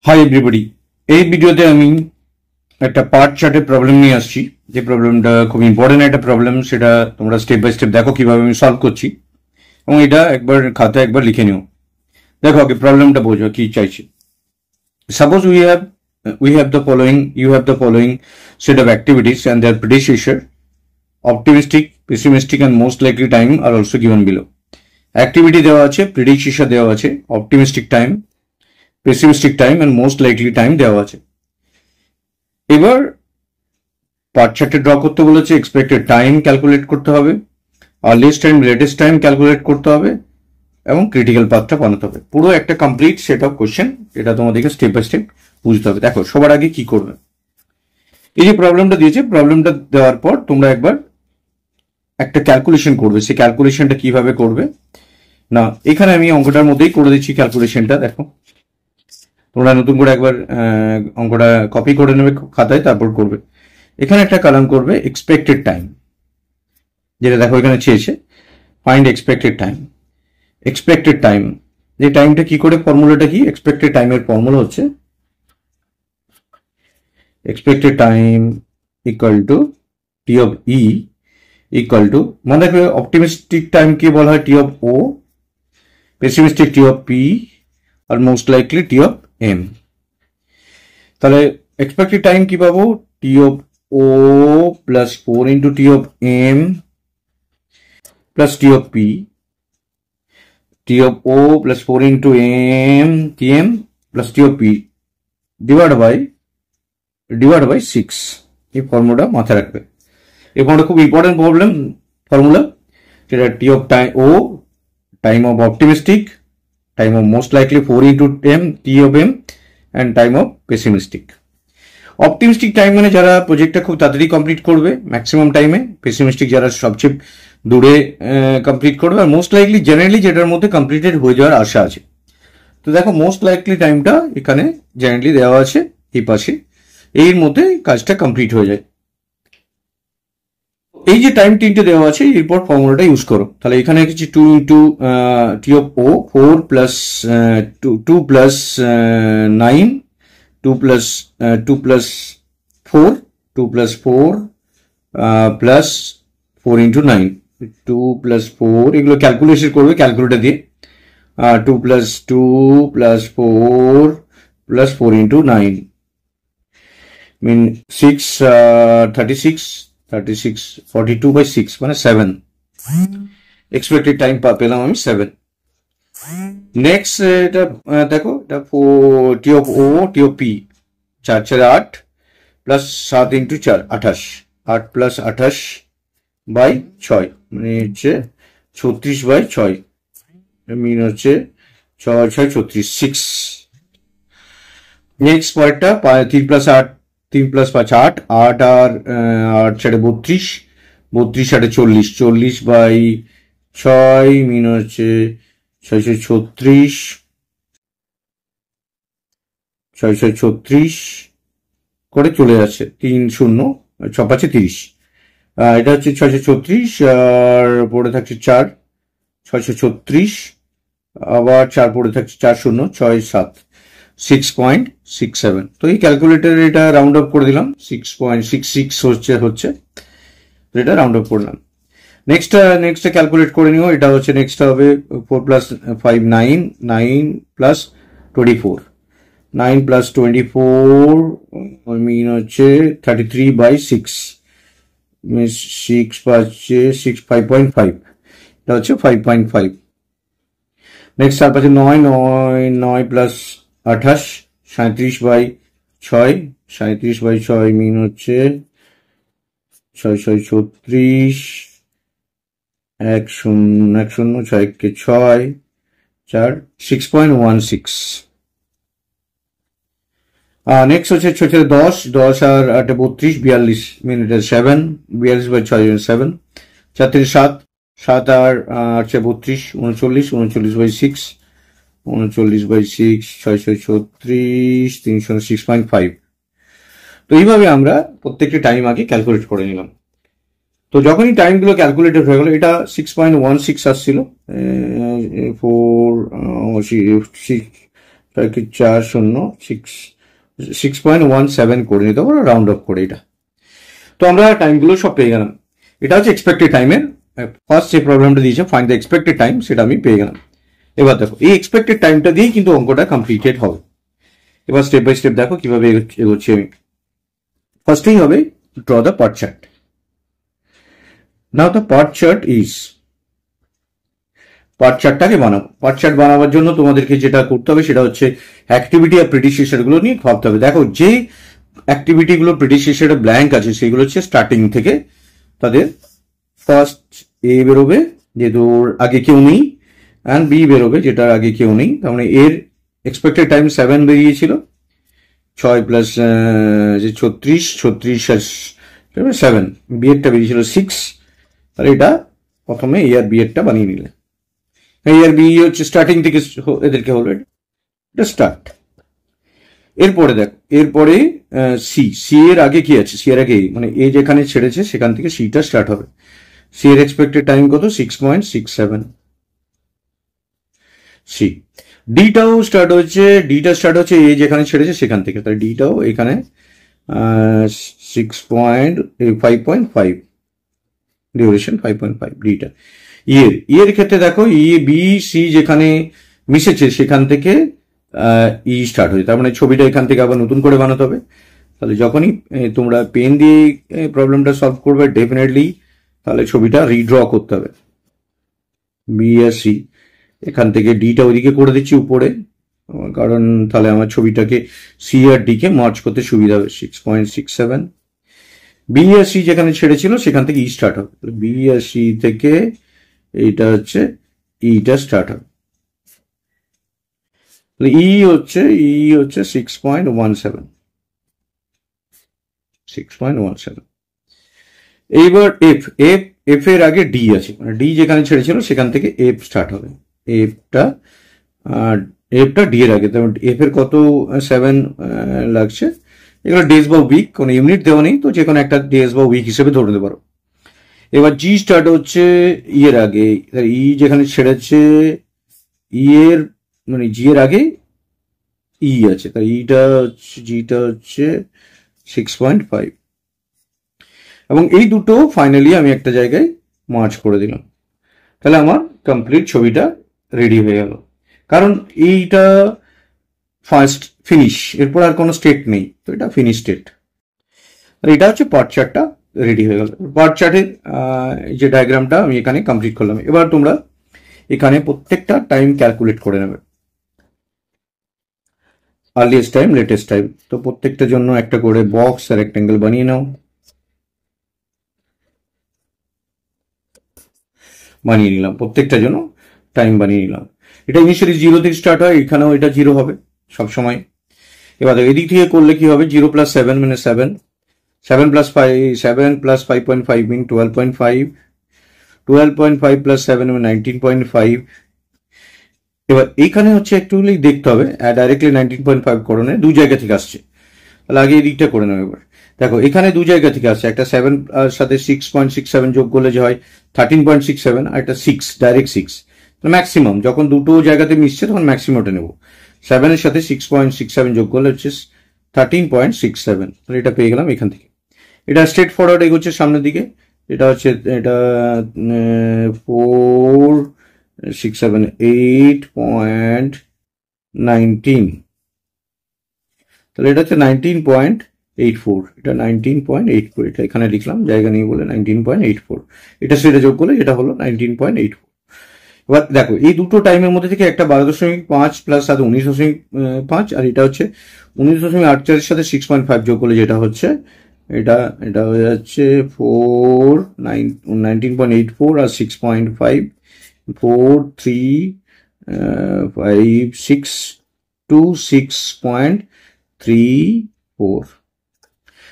Hi everybody, এই ভিডিওতে আমি একটা পার্ট চার্টের প্রবলেম নিয়ে আসছি। যে প্রবলেমটা খুব ইম্পর্টেন্ট একটা প্রবলেম, সেটা তোমরা স্টেপ বাই স্টেপ দেখো কিভাবে আমি সলভ করছি, এবং এটা একবার খাতায় একবার লিখে নিও। দেখো আগে প্রবলেমটা বোঝো কি চাইছি। Suppose we have the following you have the following set of activities and their predecessor, optimistic, pessimistic and most likely time are also given below. Activity দেওয়া আছে, predecessor দেওয়া আছে, optimistic time, pessimistic time and most likely time দেওয়া আছে। এবার part চার্টে draw করতে বলেছে, এক্সপেক্টেড টাইম ক্যালকুলেট করতে হবে, earliest time latest time calculate করতে হবে, এবং ক্রিটিক্যাল পাথটা বানাতে হবে। পুরো একটা কমপ্লিট সেট অফ কোশ্চেন, এটা তোমাদেরকে স্টেপ বাই স্টেপ বুঝতে হবে। দেখো সবার আগে কি করবে, এই যে প্রবলেমটা দিয়েছে, প্রবলেমটা দেওয়ার পর তোমরা একবার একটা ক্যালকুলেশন করবে। সেই ক্যালকুলেশনটা কিভাবে করবে না, এখানে আমি অঙ্কটার মধ্যেই করে দিচ্ছি ক্যালকুলেশনটা। দেখো তোমরা নতুন করে একবার অঙ্কটা কপি করে নেবে খাতায়, তারপর করবে। এখানে একটা কলাম করবে এক্সপেক্টেড টাইম, যেটা দেখো এখানে চেয়েছে find expected time. Expected time, যে টাইমটা কি করে, ফর্মুলাটা কি, এক্সপেক্টেড টাইমের ফর্মুলা হচ্ছে expected time equal to T of E equal to, মনে রাখবে অপটিমিস্টিক টাইম কি বলা হয়, T of O, pessimistic T of P, আর most likely T of M. তাহলে এক্সপেক্টেড টাইম কি পাবো, T of O plus 4 into T of M plus T of P, T of O plus 4 into M T M plus T of P divide by 6। এই ফর্মুলাটা মাথায় রাখবে। এই formula খুব important formula, যেটা T of time O, time of optimistic, time of most likely 4 into M T of M, and time of pessimistic. Optimistic time মানে যারা প্রজেক্টটা খুব তাড়াতাড়ি কমপ্লিট করবে ম্যাক্সিমাম টাইমে, পেসিমিস্টিক যারা সবচেয়ে দূরে কমপ্লিট করবে, আর মোস্ট লাইকলি জেনারেলি যেটার মধ্যে কমপ্লিটেড হয়ে যাওয়ার আশা আছে। তো দেখো মোস্ট লাইকলি টাইমটা এখানে জেনারেলি দেওয়া আছে এই পাশে, এর মধ্যে কাজটা কমপ্লিট হয়ে যায়। এই যে টাইম তিনটে দেওয়া আছে, এরপর ফর্মুলাটা ইউজ করো। তাহলে এখানে কিছু 2 into T of O, 4 plus 2 plus 9, 2 plus 4, 2 plus 4 plus 4 into 9, 2 plus 4, এগুলো ক্যালকুলেশন করবে ক্যালকুলেটর দিয়ে। 2 plus 2 plus 4 plus 4 into 9 mean 6, 36, 42 by 6 মানে 7। এক্সপেক্টেড টাইম পেলাম আমি 7। নেক্সট এটা দেখো, এটা T of O, T of P, 4 4 8 plus 7 into 4 28, 8 plus 28 by 6 মানে হচ্ছে 36 বাই 6, মিন হচ্ছে 6 6 36, 6। নেক্সট পরেরটা 3 প্লাস 8, 3 প্লাস 5 8, 8 আর 8 4 32, 32 8 40, 40 বাই 6 মিন হচ্ছে 636, 636 করে চলে যাচ্ছে, 3 0 6 5 30। এটা হচ্ছে 636, আর পড়ে থাকছে 4, 636 আবার 4 পড়ে থাকছে 4 0 6 7, 6.67। তো এই ক্যালকুলেটারে এটা রাউন্ড আপ করে দিলাম, 6.66 হচ্ছে, এটা রাউন্ড আপ করলাম। নেক্সট ক্যালকুলেট করে নিও। এটা হচ্ছে নেক্সট হবে 4 প্লাস 5 9, 9 প্লাস 24, 9 প্লাস 24 মিন হচ্ছে 33 বাই 6, 6 পাচ্ছে 6 5.5, এটা হচ্ছে 5.5। নেক্সট তার পাশে 9 9 9 প্লাস 28, 37 বাই 6, 37 বাই 6 মিন হচ্ছে 6 6 36, 1 0 1 0 6 কে 6 4, 6.16। নেক্সট হচ্ছে 10 10 আর 8 32, 42 মিনিটের 7, 42 বাই 6 7, 4 থেকে 7, 7 আর 8 32, 39, 39 বাই 6, 39 বাই 6, 6 36, 300 6.5। তো এইভাবে আমরা প্রত্যেকটি টাইম আগে ক্যালকুলেট করে নিলাম। তো যখনই টাইমগুলো ক্যালকুলেটেড হয়ে গেল, এটা 6.16 আসছিল, 4 6 6.17 করে নিতে পারো রাউন্ড অফ করে। এটা তো আমরা টাইমগুলো সব পেয়ে গেলাম। এটা হচ্ছে এক্সপেক্টেড টাইমের ফার্স্ট যে প্রবলেমটা দিয়েছে, ফাইন্ড দ্য এক্সপেক্টেড টাইম, সেটা আমি পেয়ে গেলাম। এবার দেখো এই এক্সপেক্টেড টাইমটা দিয়েই কিন্তু অঙ্কটা কমপ্লিটেড হবে। এবার স্টেপ বাই স্টেপ দেখো কিভাবে এগোচ্ছি আমি। ফার্স্টেই হবে draw the PERT chart. Now the PERT chart is, PERT চার্টটাকে বানাবো। পার্ট চার্ট বানাবার জন্য তোমাদেরকে যেটা করতে হবে সেটা হচ্ছে অ্যাক্টিভিটি আর প্রেডিসেসর গুলো নিয়ে ভাবতে হবে। দেখো যে অ্যাক্টিভিটি গুলো প্রেডিসেসরে ব্ল্যাঙ্ক আছে সেগুলো হচ্ছে স্টার্টিং থেকে তাদের ফার্স্ট এ বেরোবে, যেহেতু আগে কেউ নেই, অ্যান্ড বি বেরোবে যেটার আগে কেউ নেই। তার মানে এর এক্সপেক্টেড টাইম 7 বেরিয়েছিল, 6 প্লাস 36 আর 7, বি এরটা বেরিয়েছিল 6। তাহলে এটা প্রথমে এ আর বি এরটা বানিয়ে নিলে, এ আর বি হচ্ছে স্টার্টিং থেকে এদেরকে হলো এটা স্টার্ট। এরপরে দেখো, এরপরে সি এর আগে কি আছে, সি এর আগে মানে এ যেখানে ছেড়েছে সেখান থেকে সিটা স্টার্ট হবে। সি এর এক্সপেক্টেড টাইম কত, 6.67। সি ডিটাও স্টার্ট হচ্ছে, ডিটা স্টার্ট হচ্ছে এ যেখানে ছেড়েছে সেখান থেকে, তাহলে ডিটাও এখানে 5.5 ডিউরেশন 5.5 ডিটা। ইয়ের ক্ষেত্রে দেখো ই বি সি যেখানে মিশেছে সেখান থেকে ই স্টার্ট হয়েছে, তার মানে ছবিটা এখান থেকে আবার নতুন করে বানাতে হবে। তাহলে যখনই তোমরা পেন দিয়ে প্রবলেমটা সলভ করবে ডেফিনেটলি তাহলে ছবিটা রিড্র করতে হবে। বি আর সি, এখান থেকে ডিটা ওইদিকে করে দিচ্ছি উপরে, কারণ তাহলে আমার ছবিটাকে সি আর ডি কে মার্চ করতে সুবিধা হবে। 6.67 বি আর সি যেখানে ছেড়েছিল সেখান থেকে ই স্টার্ট হবে, বি আর সি থেকে এইটা হচ্ছে ইটা স্টার্ট হবে। ই হচ্ছে 6.17। এইবার এফ এর আগে ডি আছে, মানে ডি যেখানে ছেড়েছিল সেখান থেকে এফ স্টার্ট হবে। এফটা ডি এর আগে, তেমন এফ এর কত 7 লাগছে। এগুলো ডেজ বা উইক, কোনো ইউনিট দেওয়া নেই, তো যে কোনো একটা ডেজ বা উইক হিসেবে ধরে নিতে পারো। এবার জি স্টার্ট হচ্ছে ই এর আগে, ই যেখানে ছেড়েছে ই এর মানে জি এর আগে ই আছে, তাই ইটা হচ্ছে জিটা হচ্ছে 6.5। এবং এই দুটো ফাইনালি আমি একটা জায়গায় মার্চ করে দিলাম, তাহলে আমার কমপ্লিট ছবিটা রেডি হয়ে গেল। কারণ এইটা ফার্স্ট ফিনিশ, এরপর আর কোনো স্টেট নেই, তো এটা ফিনিশ স্টেট। এটা হচ্ছে পার্ট চার্টটা রেডি হয়ে গেল। পার্ট চার্টের যে ডায়াগ্রামটা আমি এখানে কমপ্লিট করলাম। এবার তোমরা এখানে প্রত্যেকটা টাইম ক্যালকুলেট করে নেবে, আর্লিয়েস্ট টাইম, লেটেস্ট টাইম। তো প্রত্যেকটার জন্য একটা করে বক্স আর রেক্টেঙ্গেল বানিয়ে নাও, বানিয়ে নিলাম। প্রত্যেকটার জন্য টাইম বানিয়ে নিলাম। এটা ইনিশিয়ালি 0 থেকে স্টার্ট হয়, এখানেও এটা 0 হবে সবসময়। এবার এদিক থেকে করলে কি হবে, 0 + 7 মানে 7, 7 + 5.5 মিন 12.5, 12.5 + 7 মানে 19.5। এবার এইখানে হচ্ছে একটু দেখতে হবে, ডাইরেক্টলি 19.5 করণে দু জায়গা থেকে আসছে, তাহলে আগে এই দিকটা করে নেবে। এবার দেখো এখানে দু জায়গা থেকে আসছে, একটা 7 সাথে 6.67 যোগ করলে যে হয় 13.67, আর একটা 6 ডাইরেক্ট 6। ম্যাক্সিমাম যখন দুটো জায়গাতে মিশছে তখন ম্যাক্সিমামটা নেব। 7 এর সাথে 6.67 যোগ করলে হচ্ছে 13.67, তাহলে এটা পেয়ে গেলাম এখান থেকে। এটা স্ট্রেট ফরওয়ার্ড এগোচ্ছে সামনের দিকে। এটা হচ্ছে এটা 4 6 7 8.19, তাহলে এটা হচ্ছে 19.84, এটা 19.84, এটা এখানে লিখলাম জায়গা নিয়ে বলে 19.84। এটা সেটা যোগ করলে যেটা হলো 19.84। এবার দেখো এই দুটো টাইমের মধ্যে থেকে একটা 12.5 প্লাস 19.5, আর এটা হচ্ছে 19.84 এর সাথে 6.5 যোগ করলে যেটা হচ্ছে এটা হয়ে যাচ্ছে 19.84 আর 6.5 4,3,5,6,2,6.34।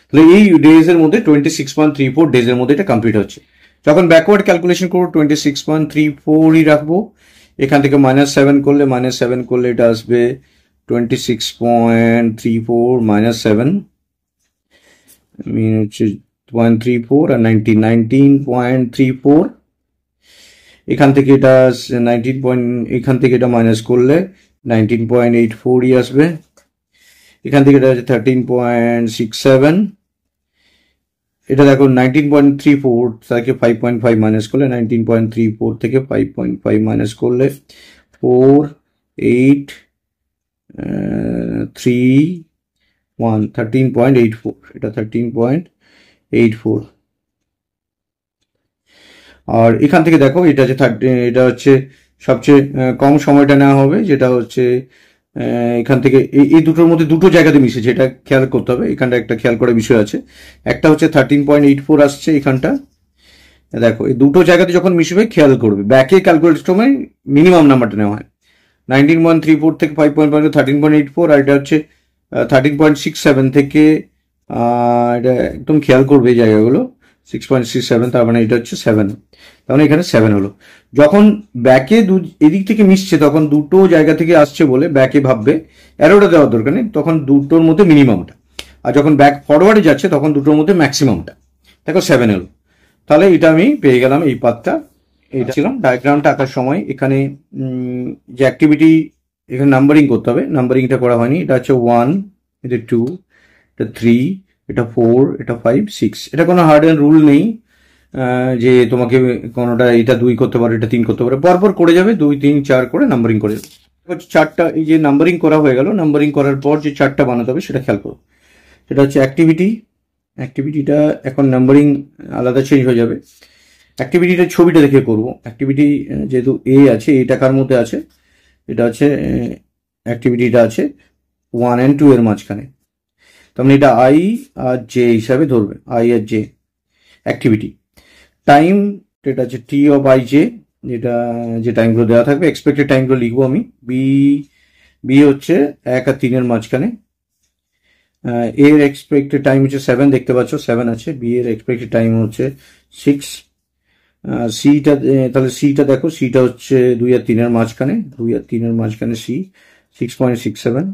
তাহলে এই ডেজ এর মধ্যে 26.34 ডেজ এর মধ্যে এটা কমপ্লিট হচ্ছে। যখন ব্যাকওয়ার্ড ক্যালকুলেশন করবো 26.34ই রাখবো। এখান থেকে -7 করলে এটা আসবে 26.34 -7 হচ্ছে 0.34 আর 19.34। এখান থেকে এটা 19 এখান থেকে এটা মাইনাস করলে 19.84ই আসবে। এখান থেকে এটা হচ্ছে 13.67, এটা দেখো 19.34 থেকে 5.5 মাইনাস করলে 19.34 থেকে 5.5 মাইনাস করলে 4 8 3 1 13.84, এটা 13.84। আর এখান থেকে দেখো এটা যে এটা হচ্ছে সবচেয়ে কম সময়টা নেওয়া হবে, যেটা হচ্ছে এখান থেকে এই দুটোর মধ্যে দুটো জায়গাতে মিশেছে, এটা খেয়াল করতে হবে। এখানটা একটা খেয়াল করার বিষয় আছে, একটা হচ্ছে 13.84 আসছে এখানটা, দেখো এই দুটো জায়গাতে যখন মিশবে খেয়াল করবে। ব্যাকে ক্যালকুলেটের সময় মিনিমাম নাম্বারটা নেওয়া হয়, 19.34 থেকে 5.5 13.84, আর এটা হচ্ছে 13.67 থেকে এটা একদম খেয়াল করবে এই জায়গাগুলো, 6.67, তার মানে এটা হচ্ছে 7, তার মানে এখানে 7 হলো। যখন ব্যাকে এদিক থেকে মিশছে তখন দুটো জায়গা থেকে আসছে বলে ব্যাকে ভাববে, অ্যারোটা দেওয়ার দরকার নেই, তখন দুটোর মধ্যে মিনিমামটা, আর যখন ব্যাক ফরওয়ার্ডে যাচ্ছে তখন দুটোর মধ্যে ম্যাক্সিমামটা, দেখো 7 হলো। তাহলে এটা আমি পেয়ে গেলাম এই পাথটা। এটা ছিলাম ডায়াগ্রামটা আঁকার সময় এখানে যে অ্যাক্টিভিটি এখানে নাম্বারিং করতে হবে, নাম্বারিংটা করা হয়নি। এটা হচ্ছে 1, এটা 2, এটা 3, এটা 4, এটা 5, 6, এটা কোনো হার্ড অ্যান্ড রুল নেই যে তোমাকে কোনোটা এটা 2 করতে পারো, এটা 3 করতে পারো, পরপর করে যাবে 2 3 4 করে নাম্বারিং করে যাবে। চারটা এই যে নাম্বারিং করা হয়ে গেল, নাম্বারিং করার পর যে চারটা বানাতে হবে সেটা খেয়াল করো। সেটা হচ্ছে অ্যাক্টিভিটিটা এখন নাম্বারিং আলাদা চেঞ্জ হয়ে যাবে। অ্যাক্টিভিটিটার ছবিটা দেখে করবো। অ্যাক্টিভিটি যেহেতু এ আছে, এই টাকার মধ্যে আছে, এটা হচ্ছে অ্যাক্টিভিটিটা আছে 1 and 2 এর মাঝখানে, তার মানে এটা আই আর জে হিসাবে ধরবে, আই আর জে। অ্যাক্টিভিটি টাইম, এটা হচ্ছে টি অফ আই জে, যেটা যে টাইমগুলো দেওয়া থাকবে, এক্সপেক্টেড টাইমগুলো লিখবো আমি। বি হচ্ছে 1 আর 3 এর মাঝখানে। এর এক্সপেক্টেড টাইম হচ্ছে 7, দেখতে পাচ্ছ 7 আছে। বি এর এক্সপেক্টেড টাইম হচ্ছে 6। সিটা, তাহলে সিটা দেখো, সিটা হচ্ছে 2 আর 3 এর মাঝখানে, 2 আর 3 এর মাঝখানে সি 6.67।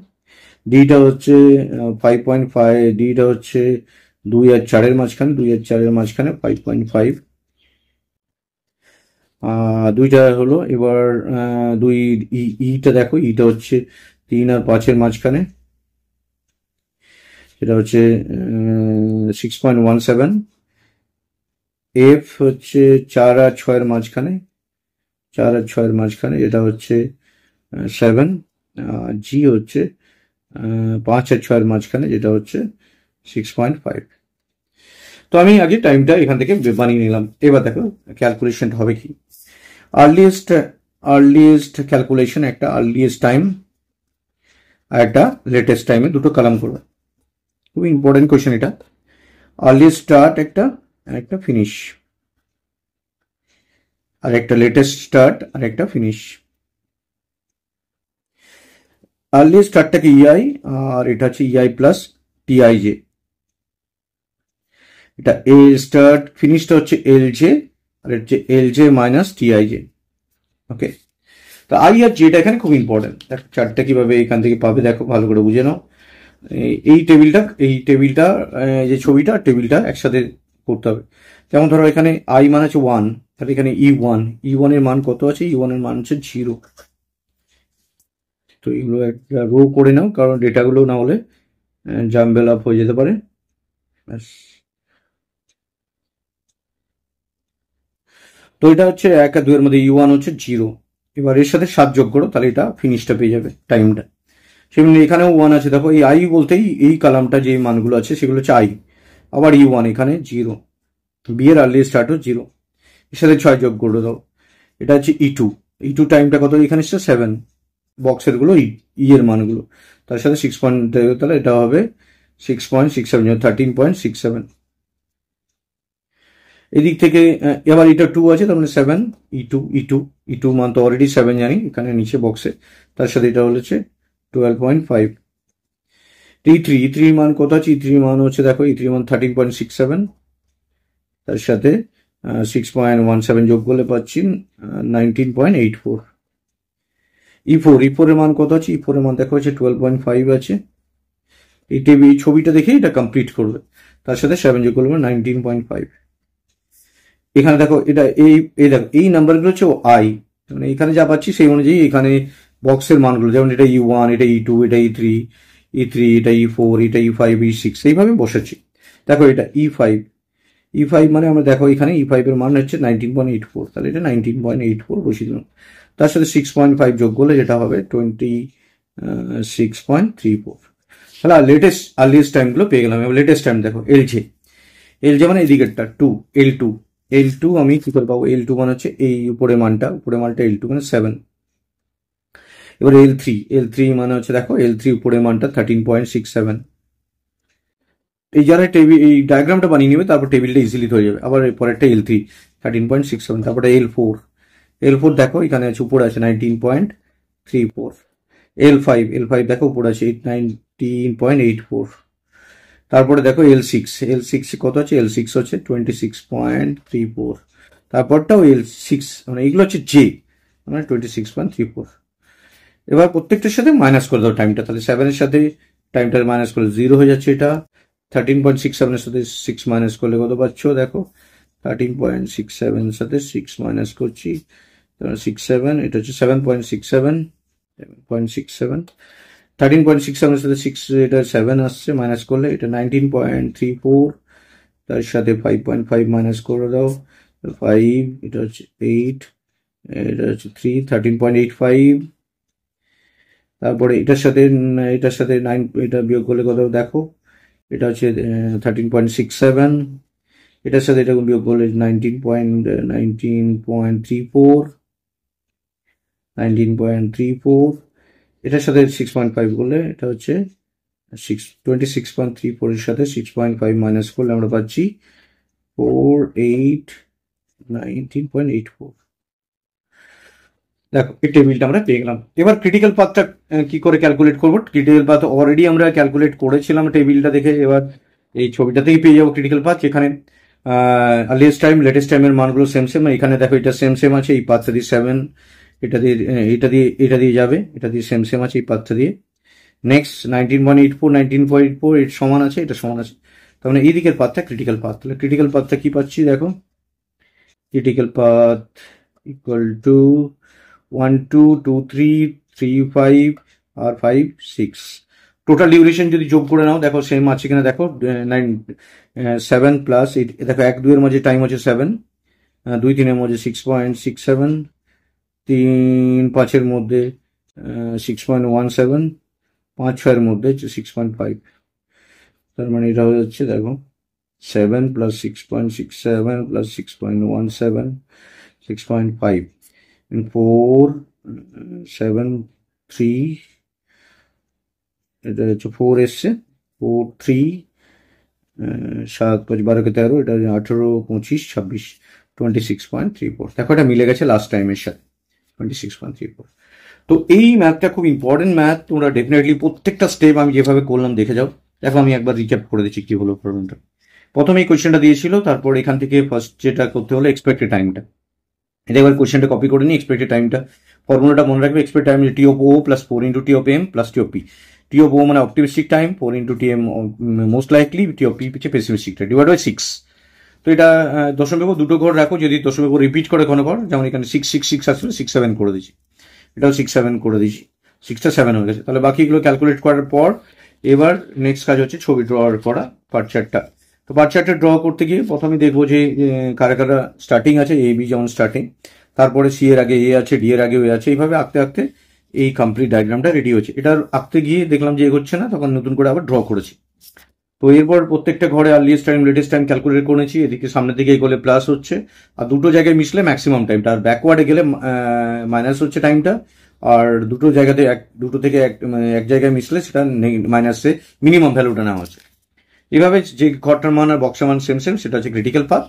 ডিটা হচ্ছে 5.5, ডিটা হচ্ছে 2 আর 4 এর মাঝখানে, 2 আর 4 এর মাঝখানে 5.5। দুইটা হলো। এবার দুই ইটা দেখো, ইটা হচ্ছে 3 আর 5 এর মাঝখানে, সেটা হচ্ছে 6.17। এফ হচ্ছে 4 আর 6 এর মাঝখানে, 4 আর 6 এর মাঝখানে, এটা হচ্ছে 7। জি হচ্ছে 5 আর 6 এর মাঝখানে, যেটা হচ্ছে 6.5। তো আমি আগে টাইমটা এখান থেকে বানিয়ে নিলাম। এবার দেখো ক্যালকুলেশনটা হবে কি। আর্লিয়েস্ট ক্যালকুলেশন, একটা আর্লিয়েস্ট টাইম আর একটা লেটেস্ট টাইমে দুটো কলাম করবে। খুব ইম্পর্টেন্ট কোয়েশ্চেন এটা। আর্লিয়েস্ট স্টার্ট একটা, আর একটা ফিনিশ, আর একটা লেটেস্ট স্টার্ট আর একটা ফিনিশ। আর্লিয়েস্ট স্টার্টটাকে ইআই, আর এটা হচ্ছে ইআই প্লাস টিআইজে। এটা এ স্টার্ট, ফিনিশটা হচ্ছে এল জে, আর হচ্ছে এল জে মাইনাস টিআইজে। ওকে, তো আই আর জেটা এখানে খুব ইম্পর্টেন্ট। চারটা কিভাবে এখান থেকে পাবে দেখো, ভালো করে বুঝে নাও। এই টেবিলটা যে ছবিটা, টেবিলটা একসাথে করতে হবে। যেমন ধরো এখানে আই মান আছে 1, তাহলে এখানে ই1 এর মান কত আছে? ই1 এর মান হচ্ছে 0। তো এগুলো একটা রো করে নাও, কারণ ডেটাগুলো না হলে জাম্বেল আপ হয়ে যেতে পারে। তো এটা হচ্ছে 1 আর 2 এর মধ্যে ই1 হচ্ছে 0। এবার এর সাথে 7 যোগ করো, তাহলে এটা ফিনিশটা পেয়ে যাবে, টাইমটা। সেমনি এখানেও 1 আছে, দেখো এই আই বলতেই এই কলামটা যে মানগুলো আছে সেগুলো হচ্ছে আই। আবার ই1 এখানে 0, বি এর আর্লি স্টার্ট হচ্ছে 0, এর সাথে 6 যোগ করে দাও, এটা হচ্ছে ই2 টাইমটা কত? এখানে 7, বক্সের গুলো ই এর মানগুলো, তার সাথে 6 পয়েন্ট, তাহলে এটা হবে 6.67, 13.67। এদিক থেকে এবার এটা 2 আছে, তার মানে 7, ই2 মান তো অলরেডি 7 জানি, এখানে নিচে বক্সে, তার সাথে এটা হচ্ছে 12.5। ই3 মান কত আছে? ই3 মান হচ্ছে, দেখো ই3 মান 13.67, তার সাথে 6.17 যোগ করলে পাচ্ছি 19.84। ই4 এর মান কত আছে? ই4 এর মান দেখো হচ্ছে 12.5 আছে। এই ছবিটা দেখে এটা কমপ্লিট করবে, তার সাথে 7 যোগ করবে 19.5। এখানে দেখো এটা এই দেখো এই নাম্বারগুলো হচ্ছে আই, মানে এখানে যা পাচ্ছি সেই অনুযায়ী এখানে বক্সের মানগুলো, যেমন এটা E1, এটা E2, এটা E3, এটা E4, এটা E5, E6 এইভাবে বসাচ্ছি। দেখো এটা E5 মানে আমরা দেখো এখানে E5 এর মান হচ্ছে 19.84, তাহলে এটা 19.84 বসিয়ে দিলাম। তার সাথে 6.5 যোগ করলে যেটা হবে 26.34। তাহলে আর্লিয়েস্ট টাইমগুলো পেয়ে গেলাম। এবার লেটেস্ট টাইম দেখো এলজে মানে এদিকেরটা L2 আমি কি করে পাবো? L2 মানে হচ্ছে এই উপরে মানটা L2 মানে 7। এবার L3 মানে হচ্ছে দেখো L3 উপরে মানটা 13.67। এই যারা এই ডায়াগ্রামটা বানিয়ে নেবে তারপর টেবিলটা ইজিলি হয়ে যাবে। আবার পরেরটা L3 13.67, তারপরে L4 দেখো এখানে আছে উপরে আছে 19.34। L5 দেখো উপরে আছে 19.84। তারপরে দেখো L6 কত আছে? L6 হচ্ছে 26.34। তারপরটাও L6 মানে এগুলো হচ্ছে J মানে 26.34। এবার প্রত্যেকটার সাথে মাইনাস করে দাও টাইমটা, তাহলে 7 এর সাথে টাইমটা মাইনাস করলে 0 হয়ে যাচ্ছে। এটা 13.67 এর সাথে 6 মাইনাস করলে কত পাচ্ছ? দেখো 13.67 এর সাথে 6 মাইনাস করছি, 67, এটা হচ্ছে 7.67। 13.67 এর সাথে 6 এটা 7 আসছে, মাইনাস করলে এটা 19.34। তার সাথে 5.5 মাইনাস করে দাও, 5, এটা হচ্ছে 8, এটা হচ্ছে 3, 13.85। তারপরে এটার সাথে 9 এটা বিয়োগ করলে কত দেখো, এটা হচ্ছে 13.67। এটার সাথে এটা বিয়োগ করলে 19.34। এটার সাথে 6.5 করলে এটা হচ্ছে 26.34 এর সাথে 6.5 মাইনাস করলে আমরা পাচ্ছি 19.84। দেখো এই টেবিলটা আমরা পেয়ে গেলাম। এবার ক্রিটিক্যাল পাথটা কি করে ক্যালকুলেট করবো? ক্রিটিক্যাল পাথ অলরেডি আমরা ক্যালকুলেট করেছিলাম টেবিলটা দেখে। এবার এই ছবিটা থেকেই পেয়ে যাবো ক্রিটিক্যাল পাথ, যেখানে আর্লিয়েস্ট টাইম লেটেস্ট টাইমের মানগুলো সেম। এখানে দেখো এটা সেম আছে, এই পাথটা দিয়ে 7, এটা দিয়ে যাবে, এটা দিয়ে সেম আছে এই পাথটা দিয়ে। নেক্সট 19.84 এর সমান আছে, এটা সমান আছে, তার মানে এই দিকের পাথটা ক্রিটিক্যাল পাথ। তাহলে ক্রিটিক্যাল পাথটা কি পাচ্ছি দেখো, ক্রিটিক্যাল পাথ ইকুয়াল টু 1 2 2 3 3 5 আর 5 6। টোটাল ডিউরেশন যদি যোগ করে নাও দেখো সেম আছে কিনা দেখো, 7 প্লাস দেখো 1 2 এর মাঝে টাইম হচ্ছে 7, 2 3 এর মধ্যে 6.67, 3 5 এর মধ্যে 6.17, 5 6 এর মধ্যে 6.5। তার মানে এটা হয়ে যাচ্ছে দেখো 7 প্লাস 6.67 প্লাস 6.17 6.5, 4 7 3, এটা হচ্ছে 4 এসছে, 4 3 7 5 12 কে 13, এটা 18 25 26 26.34। দেখো এটা মিলে গেছে লাস্ট টাইমের সাথে 26.34। তো এই ম্যাথটা খুব ইম্পর্টেন্ট ম্যাথ, তোমরা ডেফিনেটলি প্রত্যেকটা স্টেপ আমি যেভাবে করলাম দেখে যাও। দেখো আমি একবার রিক্যাপ করে দিচ্ছি কি হলো প্রবলেমটা। প্রথমে এই কোয়েশ্চেনটা দিয়েছিল, তারপর এখান থেকে ফার্স্ট যেটা করতে হলো এক্সপেক্টেড টাইমটা। এটা এবার কোয়েশ্চেনটা কপি করে নিই, এক্সপেক্টেড টাইমটা ফর্মুলাটা মনে রাখবে। Expected time T of O plus 4 into T of M plus T of P. T of O মানে optimistic time, 4 into T M most likely, T of P হচ্ছে পেসিমিস্টিক টাইম, ডিভাইড বাই 6। তো এটা দশমিক দুটো ঘর রাখো, যদি দশমিক রিপিট করে কোনো ঘর, যেমন এখানে 6 6 6 আসলে 6 7 করে দিচ্ছি, এটাও 6 7 করে দিচ্ছি, 6টা 7 হয়ে গেছে। তাহলে বাকিগুলো ক্যালকুলেট করার পর এবার নেক্সট কাজ হচ্ছে ছবি ড্র করা, পার্ট চার্টটা। তো পার্ট চার্টটা ড্র করতে গিয়ে প্রথমে দেখবো যে কারা কারা স্টার্টিং আছে, এ বি যেমন স্টার্টিং, তারপরে সি এর আগে এ আছে, ডি এর আগে এ আছে, এইভাবে আঁকতে আঁকতে এই কমপ্লিট ডায়াগ্রামটা রেডি হচ্ছে। এটার আঁকতে গিয়ে দেখলাম যে এগোচ্ছে না, তখন নতুন করে আবার ড্র করেছি। তো এরপর প্রত্যেকটা ঘরে earliest time latest time calculate করেছি। এদিকে সামনের দিকে এগোলে প্লাস হচ্ছে, আর দুটো জায়গায় মিশলে ম্যাক্সিমাম টাইমটা, আর ব্যাকওয়ার্ডে গেলে মাইনাস হচ্ছে টাইমটা, আর দুটো জায়গাতে দুটো থেকে এক জায়গায় মিশলে সেটা মাইনাসে মিনিমাম ভ্যালুটা নেওয়া হচ্ছে। এইভাবে যে ঘরটার মান আর বক্সের মান সেম সেটা হচ্ছে ক্রিটিক্যাল পাথ।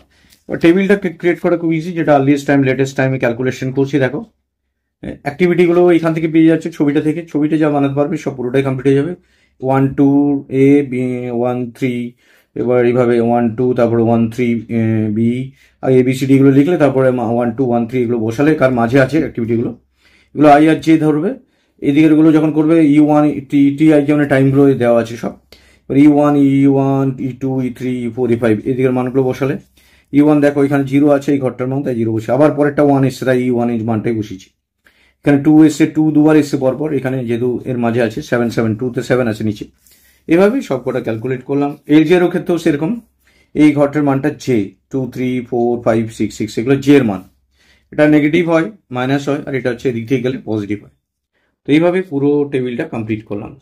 টেবিলটা ক্রিয়েট করা খুব ইজি, যেটা আর্লিয়েস্ট টাইম লেটেস্ট টাইমে ক্যালকুলেশন করছি। দেখো অ্যাক্টিভিটিগুলো এখান থেকে পেয়ে যাচ্ছে, ছবিটা যা বানাতে পারবে সব পুরোটাই কমপ্লিট হয়ে যাবে। 1 2 এ বি 1 3, এবার এইভাবে 1 2 তারপরে 1 3 বি, আর এবিসিডি গুলো লিখলে তারপরে 1 2 1 3 এগুলো বসালে, কার মাঝে আছে অ্যাক্টিভিটিগুলো, এগুলো আই আর জে ধরবে। এদিকের গুলো যখন করবে E1 টি আই যেমন টাইমগুলো দেওয়া আছে সব, E1 E1 E2 E3 E4 E5 এদিকের মানগুলো বসালে, E1 দেখো এখানে 0 আছে এই ঘরটার মান, তাই 0 বসে, আবার পরেরটা 1 এসছে তাই E1 এর মানটাই বসিয়েছি। এখানে 2 এসছে, 2 দুবার এসছে পরপর, এখানে যেহেতু এর মাঝে আছে 7 7 2 তে 7 আছে নিচে, এভাবেই সবকটা ক্যালকুলেট করলাম। এলজিআর ক্ষেত্রেও সেরকম, এই ঘরটার মানটা জে, 2 3 4 5 6 6, এগুলো জে এর মান, এটা নেগেটিভ হয়, মাইনাস হয়, আর এটা হচ্ছে এদিক থেকে গেলে পজিটিভ হয়। তো এইভাবে পুরো টেবিলটা কমপ্লিট করলাম।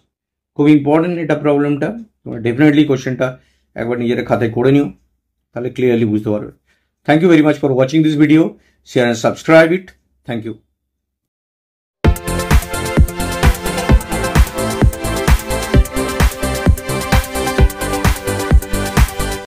খুব ইম্পর্টেন্ট এটা প্রবলেমটা, তোমরা ডেফিনেটলি কোশ্চেনটা একবার নিজের খাতায় করে নিও, তাহলে ক্লিয়ারলি বুঝতে পারবে। Thank you very much for watching this video, share and subscribe it. Thank you.